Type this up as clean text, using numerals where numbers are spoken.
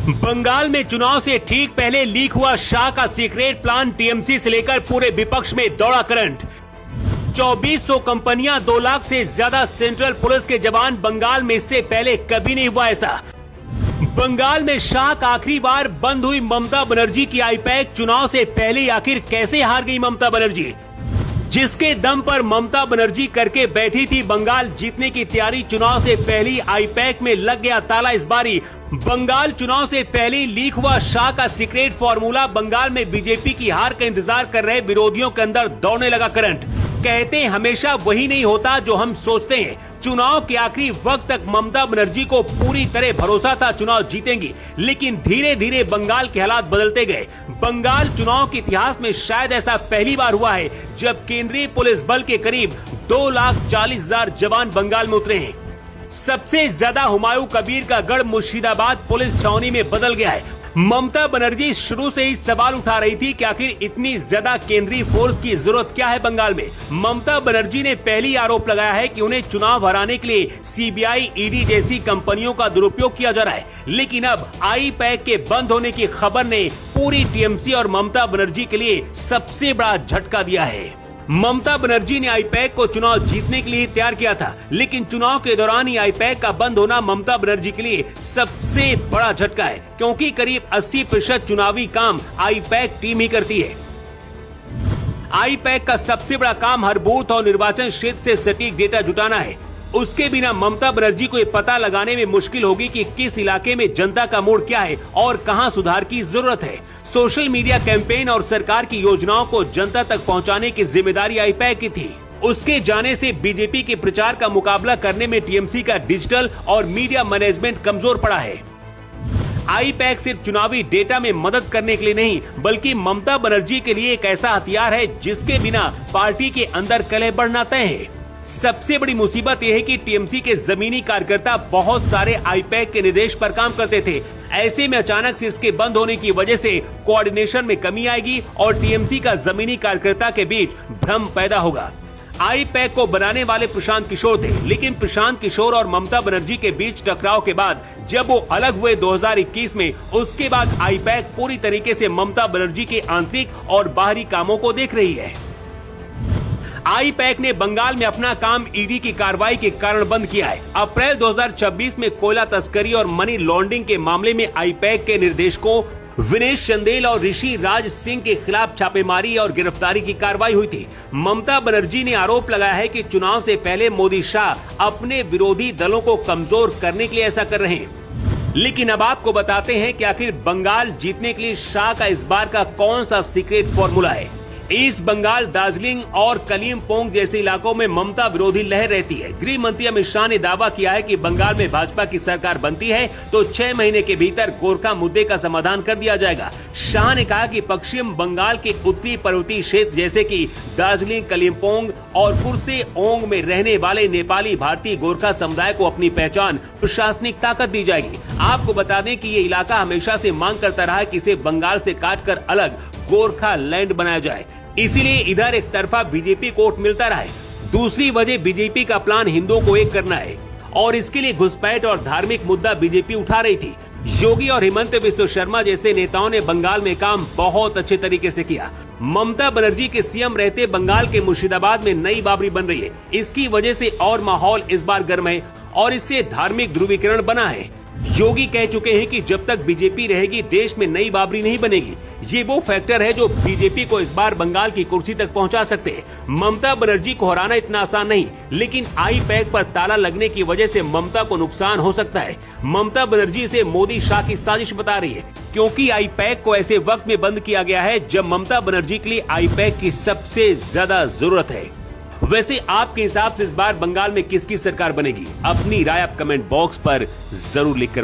बंगाल में चुनाव से ठीक पहले लीक हुआ शाह का सीक्रेट प्लान, टीएमसी से लेकर पूरे विपक्ष में दौड़ा करंट। 2400 कंपनियां, 2 लाख से ज्यादा सेंट्रल पुलिस के जवान, बंगाल में इससे पहले कभी नहीं हुआ ऐसा। बंगाल में शाह का आखिरी बार बंद हुई ममता बनर्जी की आईपैक, चुनाव से पहले आखिर कैसे हार गई ममता बनर्जी? जिसके दम पर ममता बनर्जी करके बैठी थी बंगाल जीतने की तैयारी, चुनाव से पहले आईपैक में लग गया ताला इस बारी। बंगाल चुनाव से पहले लीक हुआ शाह का सीक्रेट फॉर्मूला, बंगाल में बीजेपी की हार का इंतजार कर रहे विरोधियों के अंदर दौड़ने लगा करंट। कहते हैं हमेशा वही नहीं होता जो हम सोचते हैं। चुनाव के आखिरी वक्त तक ममता बनर्जी को पूरी तरह भरोसा था चुनाव जीतेंगी, लेकिन धीरे धीरे बंगाल के हालात बदलते गए। बंगाल चुनाव के इतिहास में शायद ऐसा पहली बार हुआ है जब केंद्रीय पुलिस बल के करीब 2,40,000 जवान बंगाल में उतरे हैं। सबसे ज्यादा हुमायूं कबीर का गढ़ मुर्शिदाबाद पुलिस छावनी में बदल गया है। ममता बनर्जी शुरू से ही सवाल उठा रही थी कि आखिर इतनी ज्यादा केंद्रीय फोर्स की जरूरत क्या है बंगाल में। ममता बनर्जी ने पहली आरोप लगाया है कि उन्हें चुनाव हराने के लिए सीबीआई, ईडी जैसी कंपनियों का दुरुपयोग किया जा रहा है। लेकिन अब आईपैक के बंद होने की खबर ने पूरी टीएमसी और ममता बनर्जी के लिए सबसे बड़ा झटका दिया है। ममता बनर्जी ने आईपैक को चुनाव जीतने के लिए तैयार किया था, लेकिन चुनाव के दौरान ही आईपैक का बंद होना ममता बनर्जी के लिए सबसे बड़ा झटका है, क्योंकि करीब 80% चुनावी काम आईपैक टीम ही करती है। आईपैक का सबसे बड़ा काम हर बूथ और निर्वाचन क्षेत्र से सटीक डेटा जुटाना है। उसके बिना ममता बनर्जी को ये पता लगाने में मुश्किल होगी कि किस इलाके में जनता का मूड क्या है और कहां सुधार की जरूरत है। सोशल मीडिया कैंपेन और सरकार की योजनाओं को जनता तक पहुंचाने की जिम्मेदारी आईपैक की थी। उसके जाने से बीजेपी के प्रचार का मुकाबला करने में टीएमसी का डिजिटल और मीडिया मैनेजमेंट कमजोर पड़ा है। आईपैक सिर्फ चुनावी डेटा में मदद करने के लिए नहीं, बल्कि ममता बनर्जी के लिए एक ऐसा हथियार है जिसके बिना पार्टी के अंदर कलह बढ़ना तय है। सबसे बड़ी मुसीबत यह है कि टीएमसी के जमीनी कार्यकर्ता बहुत सारे आईपैक के निर्देश पर काम करते थे। ऐसे में अचानक से इसके बंद होने की वजह से कोऑर्डिनेशन में कमी आएगी और टीएमसी का जमीनी कार्यकर्ता के बीच भ्रम पैदा होगा। आईपैक को बनाने वाले प्रशांत किशोर थे, लेकिन प्रशांत किशोर और ममता बनर्जी के बीच टकराव के बाद जब वो अलग हुए 2021 में, उसके बाद आईपैक पूरी तरीके से ममता बनर्जी के आंतरिक और बाहरी कामों को देख रही है। आईपैक ने बंगाल में अपना काम ईडी की कार्रवाई के कारण बंद किया है। अप्रैल 2026 में कोयला तस्करी और मनी लॉन्ड्रिंग के मामले में आईपैक के निर्देशकों विनेश चंदेल और ऋषि राज सिंह के खिलाफ छापेमारी और गिरफ्तारी की कार्रवाई हुई थी। ममता बनर्जी ने आरोप लगाया है कि चुनाव से पहले मोदी शाह अपने विरोधी दलों को कमजोर करने के लिए ऐसा कर रहे हैं। लेकिन अब आपको बताते हैं कि आखिर बंगाल जीतने के लिए शाह का इस बार का कौन सा सीक्रेट फॉर्मूला है। ईस्ट बंगाल, दार्जिलिंग और कलिम्पोंग जैसे इलाकों में ममता विरोधी लहर रहती है। गृह मंत्री अमित शाह ने दावा किया है कि बंगाल में भाजपा की सरकार बनती है तो 6 महीने के भीतर गोरखा मुद्दे का समाधान कर दिया जाएगा। शाह ने कहा कि पश्चिम बंगाल के उत्तरी पर्वतीय क्षेत्र जैसे कि दार्जिलिंग, कलिम्पोंग और कुर्से ओंग में रहने वाले नेपाली भारतीय गोरखा समुदाय को अपनी पहचान, प्रशासनिक ताकत दी जाएगी। आपको बता दें कि ये इलाका हमेशा से मांग करता रहा है कि इसे बंगाल से काटकर अलग गोरखा लैंड बनाया जाए, इसीलिए इधर एक तरफा बीजेपी को वोट मिलता रहा है। दूसरी वजह बीजेपी का प्लान हिंदुओं को एक करना है और इसके लिए घुसपैठ और धार्मिक मुद्दा बीजेपी उठा रही थी। योगी और हेमंत बिस्वा शर्मा जैसे नेताओं ने बंगाल में काम बहुत अच्छे तरीके से किया। ममता बनर्जी के सीएम रहते बंगाल के मुर्शिदाबाद में नई बाबरी बन रही है। इसकी वजह से और माहौल इस बार गर्म है और इससे धार्मिक ध्रुवीकरण बना है। योगी कह चुके हैं कि जब तक बीजेपी रहेगी देश में नई बाबरी नहीं बनेगी। ये वो फैक्टर है जो बीजेपी को इस बार बंगाल की कुर्सी तक पहुंचा सकते हैं। ममता बनर्जी को हराना इतना आसान नहीं, लेकिन आईपैक पर ताला लगने की वजह से ममता को नुकसान हो सकता है। ममता बनर्जी से मोदी शाह की साजिश बता रही है, क्योंकि आईपैक को ऐसे वक्त में बंद किया गया है जब ममता बनर्जी के लिए आईपैक की सबसे ज्यादा जरूरत है। वैसे आपके हिसाब से इस बार बंगाल में किसकी सरकार बनेगी? अपनी राय आप कमेंट बॉक्स पर जरूर लिखकर